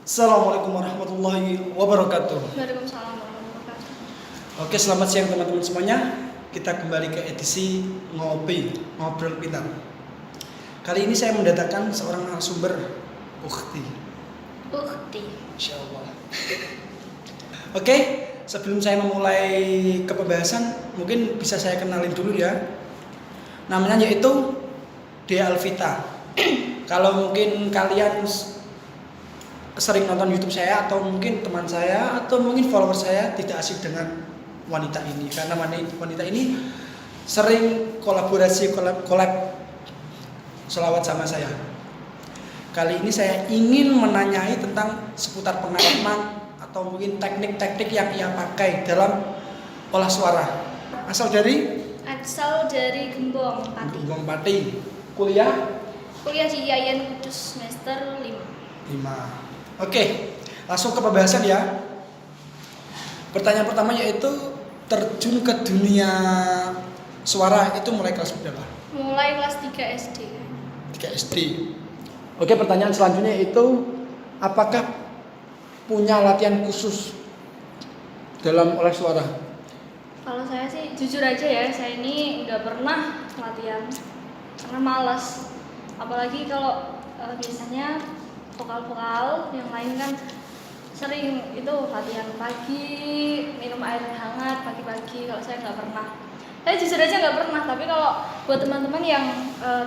Assalamualaikum warahmatullahi wabarakatuh. Waalaikumsalam warahmatullahi wabarakatuh. Oke, selamat siang teman-teman semuanya. Kita kembali ke edisi Ngobrol Pintar. Kali ini saya mendatangkan seorang narasumber, Ukhti. Insyaallah. Oke, sebelum saya memulai ke pembahasan, mungkin bisa saya kenalin dulu ya. Namanya yaitu Dea Alvita. Kalau mungkin kalian sering nonton YouTube saya, atau mungkin teman saya, atau mungkin follower saya tidak asing dengan wanita ini, karena wanita ini sering collab selawat sama saya. Kali ini saya ingin menanyai tentang seputar pengalaman atau mungkin teknik-teknik yang ia pakai dalam olah suara. Asal dari Gembong Pati. Gembong Pati. Kuliah di IAIN Kudus semester 5. Oke, langsung ke pembahasan ya. Pertanyaan pertama yaitu terjun ke dunia suara itu mulai kelas berapa? Mulai kelas 3 SD. 3 SD. Oke, pertanyaan selanjutnya itu apakah punya latihan khusus dalam olah suara? Kalau saya sih jujur aja ya, saya ini nggak pernah latihan karena malas. Apalagi kalau biasanya vokal-vokal yang lain kan sering itu latihan pagi, minum air hangat pagi-pagi. Kalau saya nggak pernah. Saya jujur aja nggak pernah. Tapi kalau buat teman-teman yang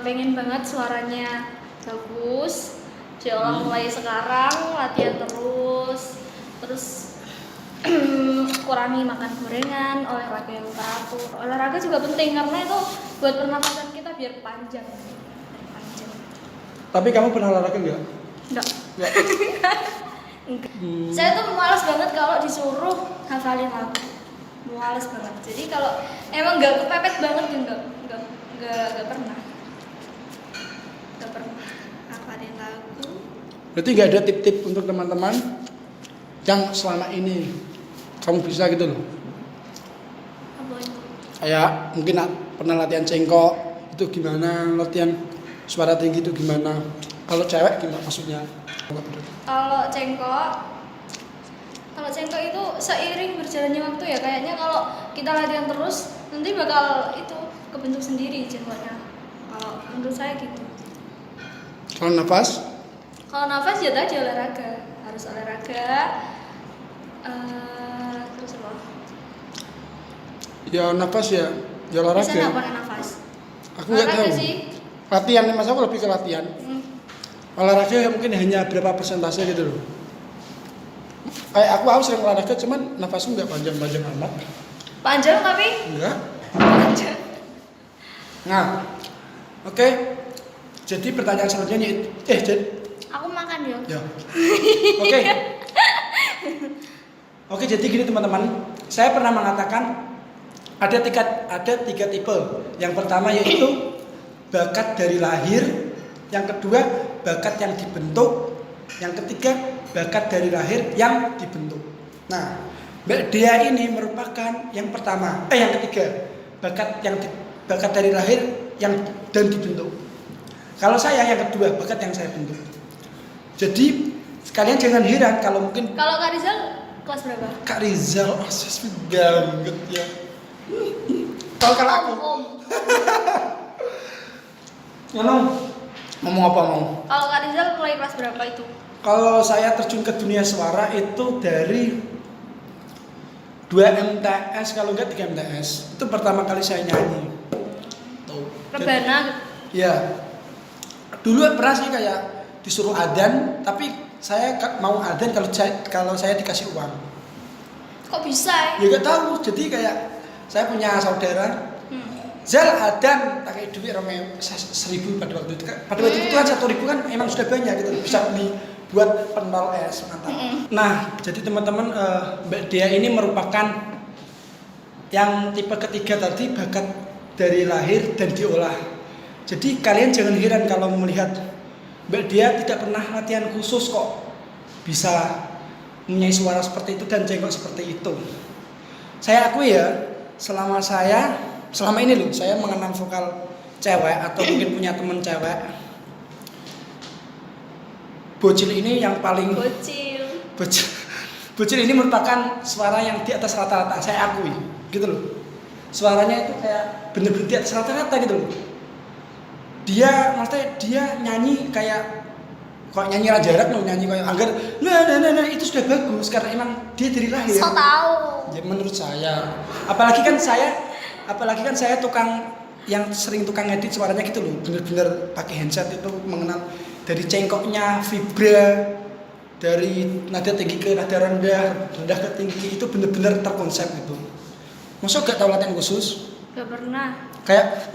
pengen banget suaranya bagus, diolah mulai sekarang, latihan terus kurangi makan gorengan, olahraga yang teratur. Olahraga juga penting karena itu buat pernapasan kita biar panjang. Tapi kamu pernah olahraga enggak? Enggak. Saya tuh malas banget kalau disuruh hafalin lagu. Malas banget. Jadi kalau emang nggak kepepet banget ya nggak pernah. Nggak pernah hafalin lagu. Berarti nggak ada tip-tip untuk teman-teman yang selama ini kamu bisa gitu loh? Apa itu? Kayak mungkin pernah latihan cengkok, itu gimana? Latihan suara tinggi itu gimana? Kalau cewek gimana maksudnya? Kalau cengkok itu seiring berjalannya waktu ya, kayaknya kalau kita latihan terus nanti bakal itu kebentuk sendiri cengkoknya. Kalau menurut saya gitu. Kalau nafas? Kalau nafas ya tadi olahraga, harus olahraga. Terus apa? Ya nafas ya olahraga. Bisa nggak pakai nafas? Aku nggak tahu. Sih. Latihan, mas aku lebih ke latihan. Olahraga mungkin hanya berapa persentase gitu loh. Kayak aku sering olahraga, cuman nafasku nggak panjang-panjang amat. Panjang tapi? Enggak. Panjang. Nah, oke. Jadi pertanyaan selanjutnya Aku makan ya. Ya. Oke. Oke, jadi gini teman-teman. Saya pernah mengatakan ada tiga tipe. Yang pertama yaitu bakat dari lahir, yang kedua bakat yang dibentuk, yang ketiga bakat dari lahir yang dibentuk. Nah, Mbak Dea ini merupakan yang pertama, yang ketiga, bakat dari lahir dan dibentuk. Kalau saya yang kedua, bakat yang saya bentuk. Jadi kalian jangan heran kalau mungkin. Kalau Kak Rizal kelas berapa? Kak Rizal, asli banget ya. Kalau aku. Ngomong apa mau? Kalau Kak Rizal mulai kelas berapa itu? Kalau saya terjun ke dunia suara itu dari 2 MTS, kalau enggak 3 MTS. Itu pertama kali saya nyanyi. Tuh. Rebana. Iya. Dulu pernah sih kayak disuruh adzan, tapi saya mau adzan kalau saya dikasih uang. Kok bisa? Ya enggak tahu. Jadi kayak saya punya saudara. Zal adzan pakai duit 1.000 pada waktu itu. Pada waktu itu kan 1.000 kan emang sudah banyak gitu, bisa beli buat pentol es mantap. Nah, jadi teman-teman, Mbak Dea ini merupakan yang tipe ketiga tadi, bakat dari lahir dan diolah. Jadi kalian jangan heran kalau melihat Mbak Dea tidak pernah latihan khusus kok bisa mempunyai suara seperti itu dan cengkok seperti itu. Saya akui ya, selama ini loh saya mengenal vokal cewek atau mungkin punya teman cewek, Bocil ini yang paling Bocil. Bocil ini merupakan suara yang di atas rata-rata, saya akui, gitu loh. Suaranya itu kayak bener-bener di atas rata-rata gitu loh. Maksudnya dia nyanyi kayak nyanyi Raja Arab loh, nyanyi kayak Angger. Nah, itu sudah bagus karena emang dia dari lahir. So tahu. Ya menurut saya. Apalagi kan saya sering tukang ngedit suaranya gitu loh. Bener-bener pakai headset itu mengenal dari cengkoknya, vibra, dari nada tinggi ke nada rendah ke tinggi, itu bener-bener terkonsep gitu. Masa gak tahu latihan khusus? Gak pernah. Kayak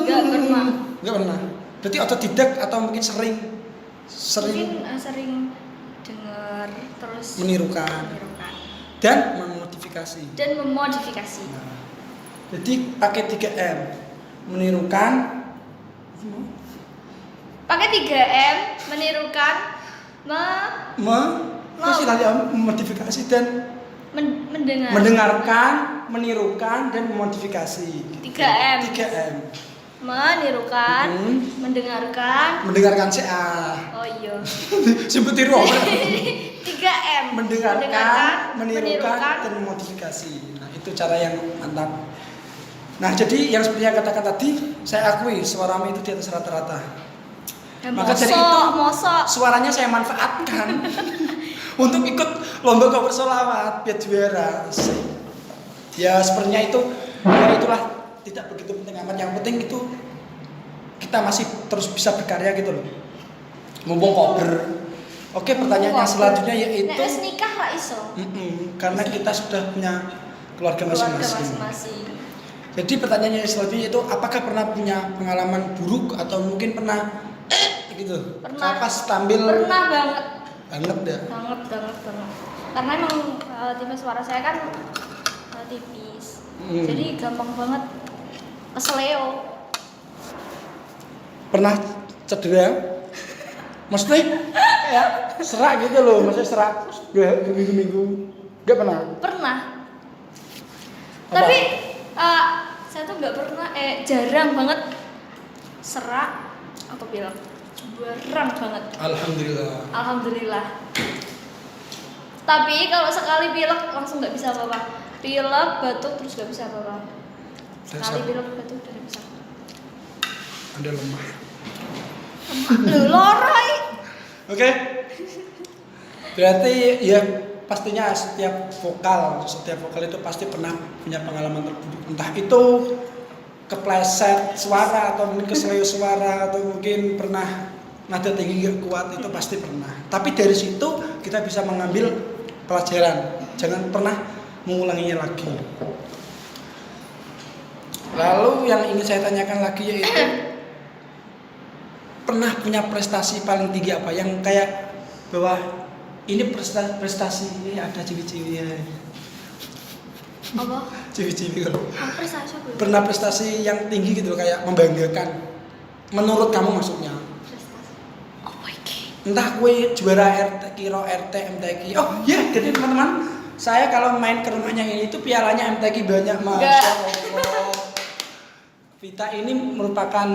Gak pernah. Gak pernah. Berarti otodidak atau mungkin sering Mungkin sering dengar terus menirukan dan memodifikasi. Nah, jadi pakai 3M, menirukan, pakai 3M, menirukan, memodifikasi dan mendengarkan, menirukan dan memodifikasi. 3M. Menirukan, mendengarkan CA. Oh iya. Sebut tiru. 3M. Mendengarkan, menirukan dan memodifikasi. Nah, itu cara yang mantap. Nah, jadi yang seperti yang katakan tadi, saya akui suaramu itu di atas rata-rata. Maka dari itu suaranya saya manfaatkan untuk ikut lomba cover sholawat biar juara. Ya sepertinya itu, ya itulah, tidak begitu penting amat. Yang penting itu kita masih terus bisa berkarya gitu loh. Mumpung cover. Oke, pertanyaannya selanjutnya yaitu nek wis nikah ra iso. Karena kita sudah punya keluarga masing-masing. Jadi pertanyaannya selanjutnya itu apakah pernah punya pengalaman buruk atau mungkin pernah gitu? Pernah. Pas tampil Pernah banget. Banget ya. Banget. Karena emang tipe suara saya kan tipis. Jadi gampang banget keseleo. Pernah cedera? Maksudnya ya serak gitu loh, maksudnya serak minggu-minggu. Enggak pernah? Pernah. Apa? Tapi saya tuh nggak pernah, jarang banget serak atau pilek. Jarang banget. Alhamdulillah. Tapi kalau sekali pilek langsung nggak bisa apa-apa. Pilek, batuk terus nggak bisa apa-apa. Sekali pilek, batuk udah nggak bisa. Anda lemah. Lorai. Oke. Berarti ya pastinya setiap vokal itu pasti pernah punya pengalaman terburuk. Entah itu kepleset suara atau mungkin keseleo suara atau mungkin pernah nada tinggi gak kuat, itu pasti pernah. Tapi dari situ kita bisa mengambil pelajaran. Jangan pernah mengulanginya lagi. Lalu yang ingin saya tanyakan lagi yaitu pernah punya prestasi paling tinggi apa yang kayak bahwa ini prestasi ini ada ciwi-ciwi ya. Apa? Ciwi-ciwi kalau. Prestasi apa? Pernah prestasi yang tinggi gitu kayak membanggakan. Menurut kamu maksudnya? Prestasi. Apa iki? Entah kue juara RT, Kiro RT, MTQ. Oh iya, jadi teman-teman, saya kalau main ke rumahnya ini itu pialanya MTQ banyak, Masya Allah. Vita ini merupakan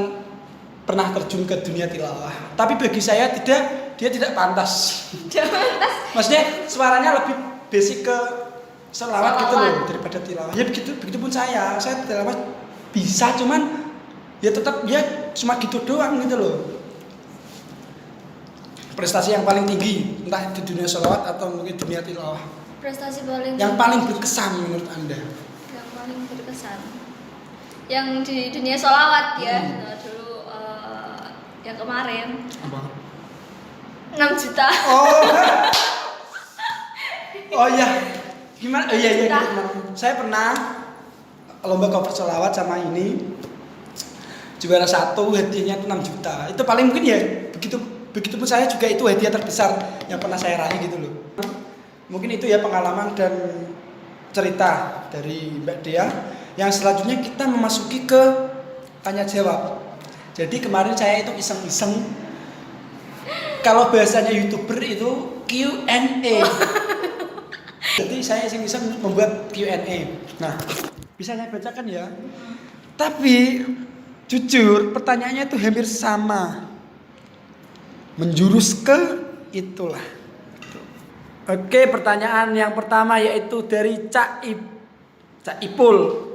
pernah terjun ke dunia tilawah. Tapi bagi saya dia tidak pantas. Maksudnya suaranya lebih basic ke selawat gitu loh daripada tilawah. Ya begitu pun saya tilawah bisa, cuman ya tetap ya cuma gitu doang gitu loh. Prestasi yang paling tinggi entah di dunia selawat atau mungkin dunia tilawah. Prestasi paling yang paling berkesan menurut Anda? Yang paling berkesan. Yang di dunia sholawat ya. Nah, dulu yang kemarin. Apa? 6 juta. Oh iya. Gimana? Oh iya. Saya pernah lomba cover sholawat sama ini. Juara 1, hadiahnya itu 6 juta. Itu paling mungkin ya begitu pun saya juga itu hadiah terbesar yang pernah saya raih gitu loh. Mungkin itu ya pengalaman dan cerita dari Mbak Dea. Yang selanjutnya kita memasuki ke tanya jawab. Jadi kemarin saya itu iseng-iseng, kalau bahasanya YouTuber itu Q&A. Jadi saya iseng-iseng membuat Q&A. Nah, bisa saya bacakan ya. Tapi jujur pertanyaannya itu hampir sama. menjurus ke itulah. Oke, pertanyaan yang pertama yaitu dari Cak Ipul.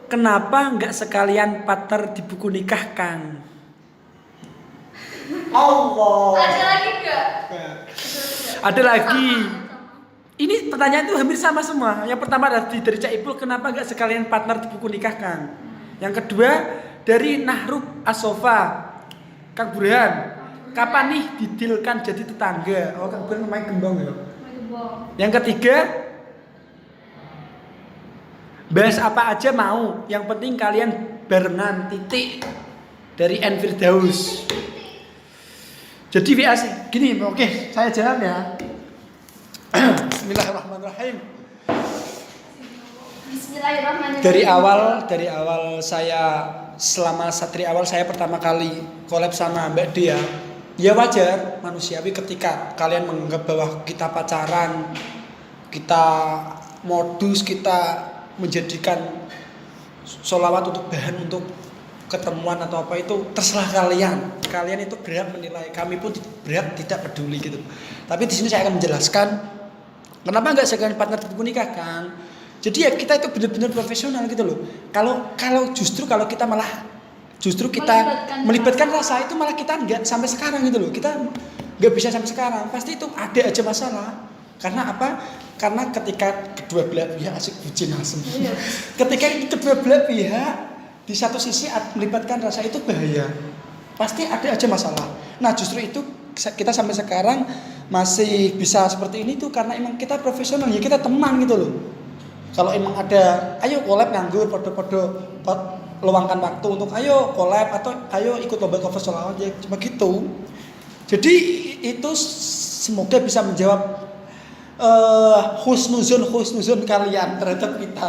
Kenapa nggak sekalian partner di buku nikah, Kang? Allah. Ada lagi nggak? Ada lagi. Ini pertanyaan itu hampir sama semua. Yang pertama dari Cak Ipul, kenapa nggak sekalian partner di buku nikah, Kang? Yang kedua dari Nahrub Asofa, Kang Burhan. Kapan nih didilkan jadi tetangga? Oh, Kang Burhan main gembong ya. Yang ketiga, bahas apa aja mau, yang penting kalian barengan, titik. Dari N Firdaus. Jadi WA sih gini, oke, saya jawab ya. Bismillahirrahmanirrahim. Bismillahirrahmanirrahim. Dari awal saya selama satri awal saya pertama kali collab sama Mbak Dia. Ya wajar, manusiawi ketika kalian menganggap bahwa kita pacaran, kita modus, kita menjadikan sholawat untuk bahan untuk ketemuan atau apa itu terserah kalian. Kalian itu berhak menilai, kami pun berhak tidak peduli gitu. Tapi di sini saya akan menjelaskan kenapa nggak sekalian partner di buku nikah, Kang. Jadi ya kita itu benar-benar profesional gitu loh. Kalau kita malah melibatkan rasa itu malah kita nggak sampai sekarang gitu loh. Kita nggak bisa sampai sekarang. Pasti itu ada aja masalah. Karena apa? Karena ketika kedua belah pihak asik bucin asem. Ketika kedua belah pihak di satu sisi melibatkan rasa itu bahaya. Pasti ada aja masalah. Nah justru itu kita sampai sekarang masih bisa seperti ini tuh karena emang kita profesional ya, kita teman gitu loh. Kalau emang ada, ayo collab nganggur, podo-podo luangkan waktu untuk ayo collab atau ayo ikut lomba cover sholawat ya, cuma gitu. Jadi itu semoga bisa menjawab husnuzon kalian terhadap kita.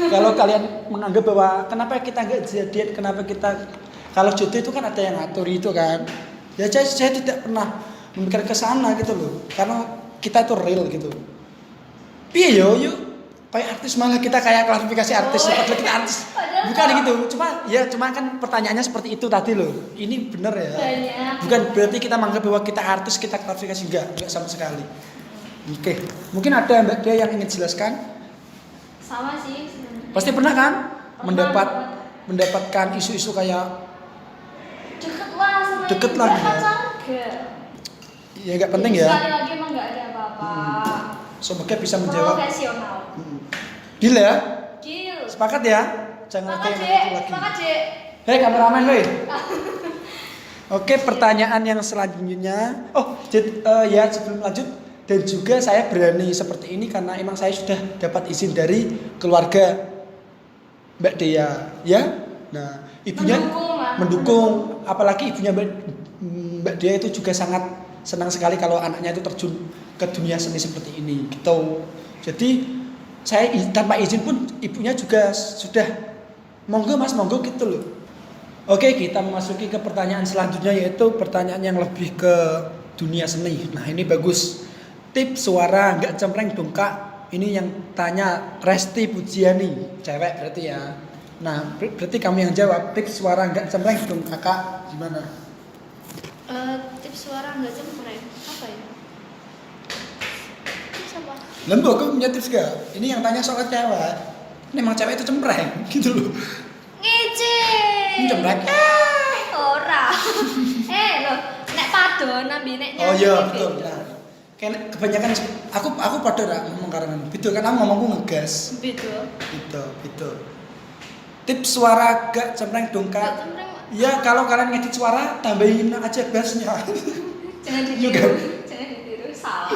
Kalau kalian menganggap bahwa kenapa kita nggak jadian, kenapa kita kalau jodoh itu kan ada yang ngatur itu kan. Ya saya tidak pernah memikir ke sana gitu loh, karena kita itu real gitu. Piye yuk kayak artis malah kita kayak klarifikasi artis, padahal kita artis. Bukan gitu, cuma kan pertanyaannya seperti itu tadi loh. Ini bener ya. Bukan berarti kita menganggap bahwa kita artis kita klarifikasi, enggak sama sekali. Oke, mungkin ada Mbak Dia yang ingin jelaskan? Sama sih sebenarnya. Pasti pernah kan mendapatkan isu-isu kayak deket lah ya nggak penting ya. Sekali lagi emang nggak ada apa-apa. Semoga bisa menjawab. Profesional. Deal ya? Deal. Sepakat ya? Jangan Sepakat, kayak Dek. gitu lagi. Sepakat, Dek. Hei kameramen, woi. Oke, pertanyaan yang selanjutnya. Ya sebelum lanjut, dan juga saya berani seperti ini karena emang saya sudah dapat izin dari keluarga Mbak Dea, ya. Nah, ibunya mendukung, apalagi ibunya Mbak Dea itu juga sangat senang sekali kalau anaknya itu terjun ke dunia seni seperti ini, gitu. Jadi saya tanpa izin pun ibunya juga sudah monggo mas, monggo gitu loh. Oke, kita memasuki ke pertanyaan selanjutnya, yaitu pertanyaan yang lebih ke dunia seni. Nah ini bagus. Tips suara nggak cempreng dongkak. Ini yang tanya Resti Pujiani, cewek berarti ya. Nah berarti kamu yang jawab. Tips suara nggak cempreng dongkak, kakak gimana? Tips suara nggak cempreng apa ya? Tips apa? Lembu, aku punya tips gak? Ini yang tanya soal cewek. Ini emang cewek itu cempreng gitu loh. Ngece. Ini cempreng. Ora. Loh, nek padon ambil nek nyanyi. Oh iya betul. Nah, kayak kebanyakan aku pada ngomong karena betul kan, aku ngomongku ngegas. Betul. Tips suara gak cempreng dongkak. Ya kalau kalian ngedit suara tambahin aja bassnya. Jangan ditiru. Salah.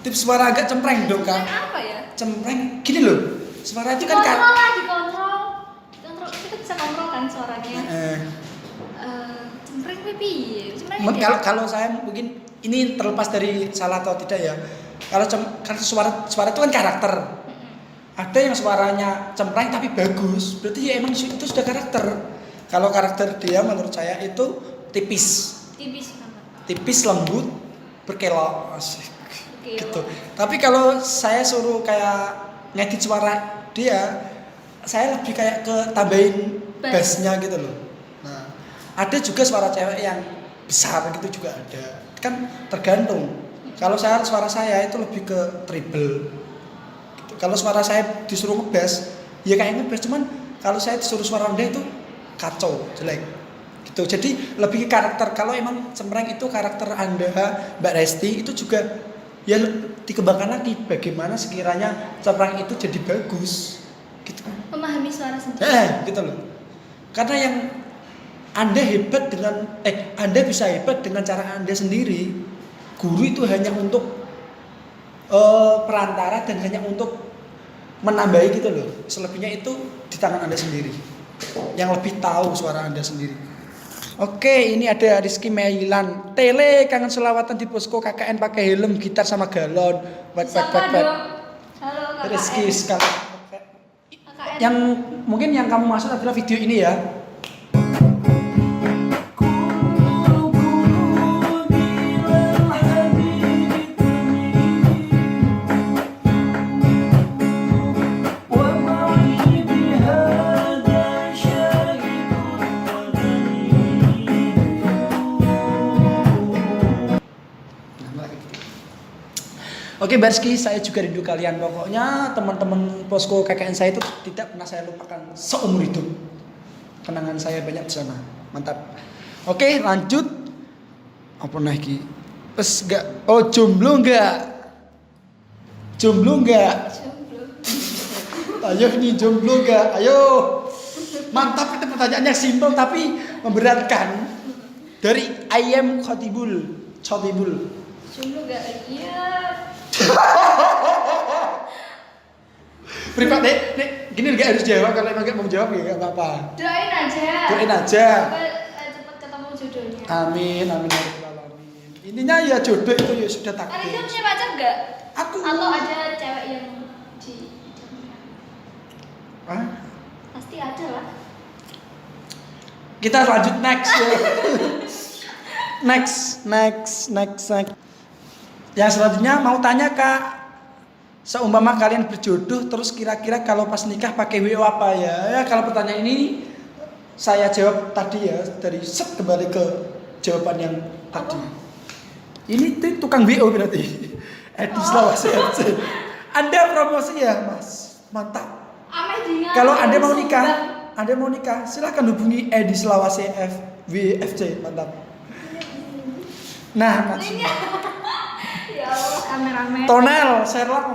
Tips suara agak cempreng dongkak. Apa ya? Cempreng gini loh. Suara itu kan dikontrol. Kita bisa kontrol kan suaranya. Cempreng piye? Kalau saya mungkin ini terlepas dari salah atau tidak ya. Kalau suara itu kan karakter. Ada yang suaranya cempreng tapi bagus, berarti ya emang itu sudah karakter. Kalau karakter dia menurut saya itu tipis, lembut, berkelok, asik. Gitu. Tapi kalau saya suruh kayak ngedit suara dia, saya lebih kayak ke tambahin bassnya gitu loh. Nah, ada juga suara cewek yang besar gitu juga ada. Kan tergantung. Kalau suara saya itu lebih ke treble. Gitu. Kalau suara saya disuruh ngebass, ya kayak ngebass, cuman kalau saya disuruh suara rendah itu kacau, jelek. Gitu. Jadi lebih ke karakter. Kalau emang cempreng itu karakter Anda, Mbak Resti, itu juga ya dikembangkan lagi bagaimana sekiranya cempreng itu jadi bagus. Gitu. Memahami suara sendiri. Gitu loh. Karena yang Anda hebat dengan Anda bisa hebat dengan cara Anda sendiri. Guru itu hanya untuk perantara dan hanya untuk menambahi gitu loh. Selebihnya itu di tangan Anda sendiri. Yang lebih tahu suara Anda sendiri. Oke, ini ada Rizky Meilan. Tele kangen selawatan di posko KKN pakai helm, gitar sama galon. Siapa dong? Halo KKN. Rizky sekali. KKN. Yang mungkin yang kamu maksud adalah video ini ya. Oke Barski, saya juga rindu kalian. Pokoknya teman-teman posko KKN saya itu tidak pernah saya lupakan seumur hidup. Kenangan saya banyak di sana. Mantap. Oke, lanjut. Apa lagi? Terus enggak? Oh, jomblo enggak? Jomblo enggak? Ayo nih, jomblo enggak? Ayo. Mantap, itu pertanyaannya simpel tapi memberatkan. Dari Ayam Khotibul. Jomblo enggak? Iya. Pribadi, nek gini nggak harus jawab, kalau emang nggak mau jawab ya nggak apa-apa. Doain aja. Cepat ketemu jodohnya. Amin, amin ya rabbal alamin. Ininya ya jodoh itu ya sudah takdir. Kalian punya pacar nggak? Aku. Atau ada cewek yang di? Hah? Pasti ada lah. Kita lanjut next ya. next. Yang selanjutnya mau tanya Kak, seumpama kalian berjodoh terus kira-kira kalau pas nikah pakai WO apa ya? Ya kalau pertanyaan ini saya jawab tadi ya, dari set kembali ke jawaban yang tadi. Ini tuh tukang WO berarti. Edi Selawase FC. Anda promosi ya Mas, mantap. Kalau Anda mau nikah, silahkan hubungi Edi Selawase FC, mantap. Nah, Ya Allah, kameramen. Tonel, Sherlock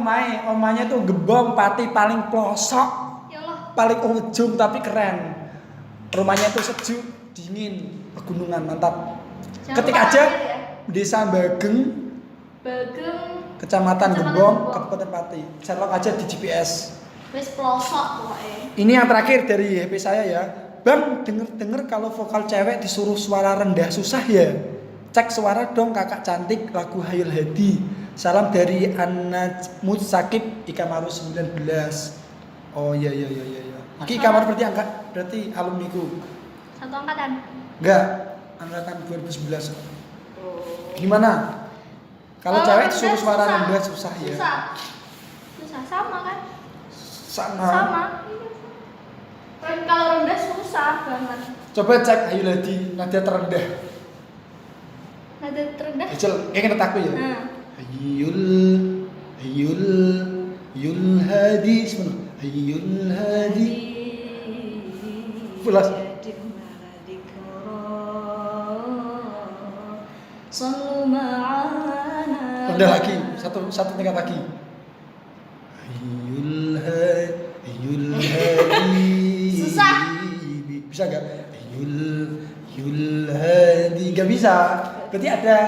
omanya tuh gebong pati paling pelosok, Ya Allah. paling ujung tapi keren. Rumahnya tuh sejuk, dingin, pegunungan, mantap. Ketik aja ya? Desa Bageng, Kecamatan Gebong, Kabupaten Pati. Sherlock aja di GPS. Wes pelosok pokoknya. Ini yang terakhir dari HP saya ya. Bang, denger kalau vokal cewek disuruh suara rendah susah ya? Cek suara dong kakak cantik lagu Hayul Hadi. Salam dari An-Najmud Sakib Ikamaru 19. Oh iya. Iki Ikamaru berarti alumniku. Satu angkatan. Enggak, angkatan 2011. Gimana? Kalau cewek disuruh suara rendah susah ya? Susah sama kan? Sama. Dan kalau rendah susah banget. Coba cek Hayul Hadi nada terendah. Nada terendah. Kayak aku ya. Hayul Hadi sebenarnya. Hayul Hadi. Pulas. Rendah lagi, satu tingkat lagi. Hayul Hadi. Susah. Bisa enggak? Hayul Hadi. Enggak bisa. Berarti ada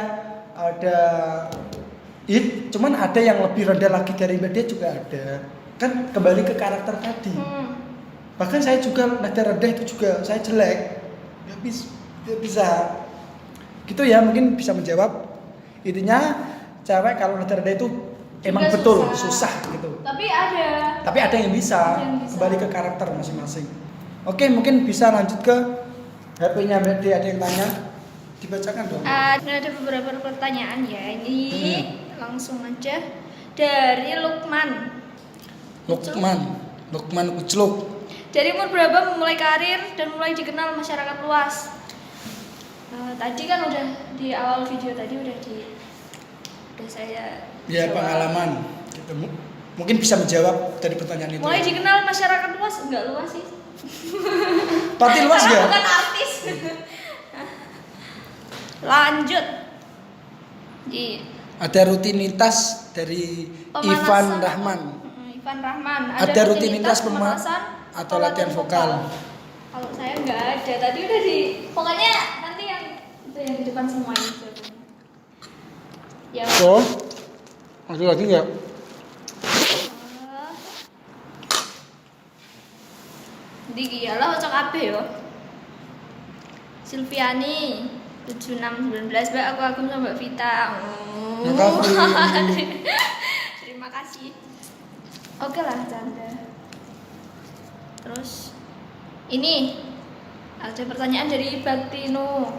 cuman ada yang lebih rendah lagi dari media juga ada. Kan kembali ke karakter tadi. Bahkan saya juga nada rendah itu juga saya jelek. Enggak bisa. Gitu ya, mungkin bisa menjawab. Intinya cewek kalau nada rendah itu emang juga betul susah gitu. Tapi ada yang bisa. Kembali ke karakter masing-masing. Oke, mungkin bisa lanjut ke HP-nya Mbak D, ada yang tanya? Dibacakan dong. Ada beberapa pertanyaan ya. Ini langsung aja dari Lukman Kucluk. Dari umur berapa memulai karir dan mulai dikenal masyarakat luas? Tadi kan udah di awal video tadi udah saya Ya jawab. pengalaman. Gitu. Mungkin bisa menjawab dari pertanyaan itu. Mulai dikenal masyarakat luas, enggak luas sih. Pati luas Karena ya? bukan artis. Lanjut. Ada rutinitas dari Ivan Rahman. Ivan Rahman. Ada rutinitas pemanasan atau latihan vokal? Kalau saya nggak ada. Tadi udah pokoknya nanti yang itu yang di depan semua itu. Ya. So, ada lagi nggak? Di iyalah cocok abe yo. Silviani 7619 Mbak, aku agum sama Mbak Vita. Terima kasih. Oke lah, canda. Terus ini ada pertanyaan dari Baktino.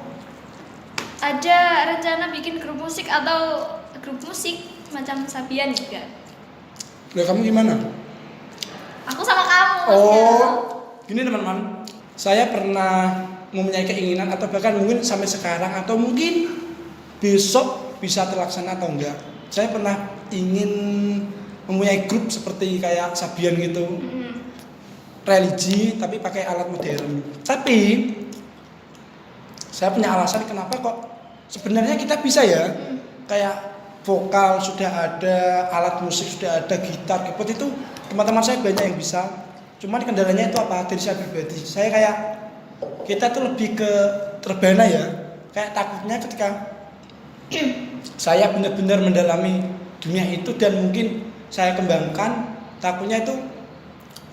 Ada rencana bikin grup musik atau grup musik macam Sabian juga? Lah kamu gimana? Aku sama kamu. Oh, gini teman-teman. Saya pernah mempunyai keinginan atau bahkan mungkin sampai sekarang atau mungkin besok bisa terlaksana atau enggak. Saya pernah ingin mempunyai grup seperti kayak Sabian gitu. Religi tapi pakai alat modern. Tapi saya punya alasan kenapa kok sebenarnya kita bisa ya. Kayak vokal sudah ada, alat musik sudah ada, gitar, keyboard itu teman-teman saya banyak yang bisa. Cuman kendalanya itu apa? Dari saya pribadi. Saya kayak kita tuh lebih ke terbana ya. Kayak takutnya ketika saya benar-benar mendalami dunia itu dan mungkin saya kembangkan, takutnya itu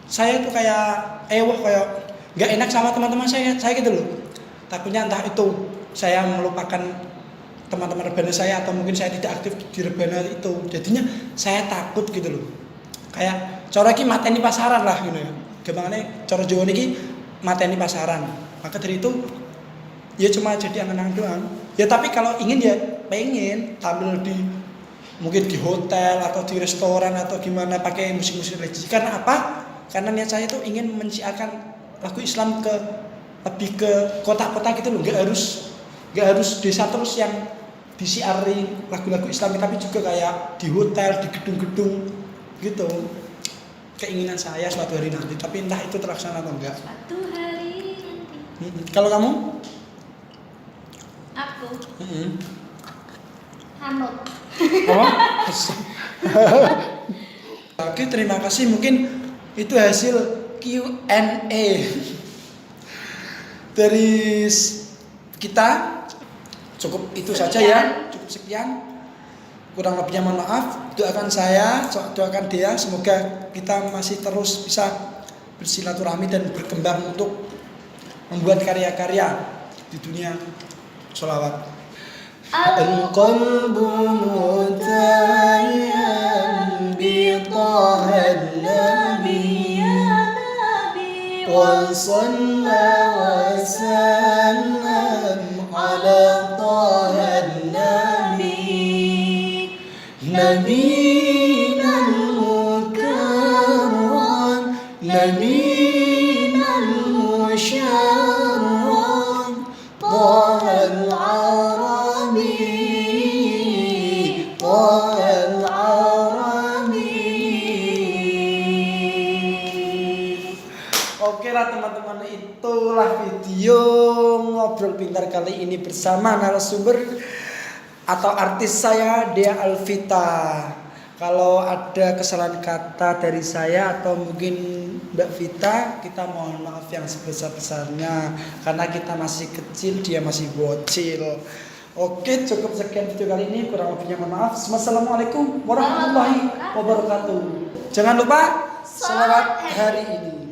saya tuh kayak kayak nggak enak sama teman-teman saya gitu loh. Takutnya entah itu saya melupakan teman-teman rebana saya atau mungkin saya tidak aktif di rebana itu. Jadinya saya takut gitu loh. Kayak cara iki mateni pasaran lah gitu ya. Gampangane cara Jawa niki mateni pasaran. Maka dari itu ya cuma jadi angan-angan doang. Ya tapi kalau ingin ya pengen tampil di mungkin di hotel atau di restoran atau gimana pakai musik-musik religi. Karena apa? Karena niat saya itu ingin menciarkan lagu Islam ke lebih ke kota-kota gitu loh. Nggak harus desa terus yang disiari lagu-lagu Islam, tapi juga kayak di hotel, di gedung-gedung gitu. Keinginan saya suatu hari nanti, tapi entah itu terlaksana atau enggak. Suatu hari nanti. Kalau kamu? Aku. Hanut. Apa? Oke, terima kasih. Mungkin itu hasil Q&A dari kita. Cukup itu saja ya. Cukup sekian. Kurang lebihnya mohon maaf. Doakan saya, doakan dia, semoga kita masih terus bisa bersilaturahmi dan berkembang untuk membuat karya-karya di dunia sholawat. Al-qalbu mutayyan bi ta'an nabi wa sallallahu wa sallam ala ta'an nabi nabiyina al-mukarram nabiyina al-musharram taha al-arabi taha al-arabi. Oke lah teman-teman, itulah video ngobrol pintar kali ini bersama narasumber atau artis saya Dea Alvita. Kalau ada kesalahan kata dari saya atau mungkin Mbak Vita, kita mohon maaf yang sebesar-besarnya karena kita masih kecil, dia masih bocil. Oke, cukup sekian video kali ini, kurang lebihnya mohon maaf. Wassalamualaikum warahmatullahi wabarakatuh. Jangan lupa selamat hari ini.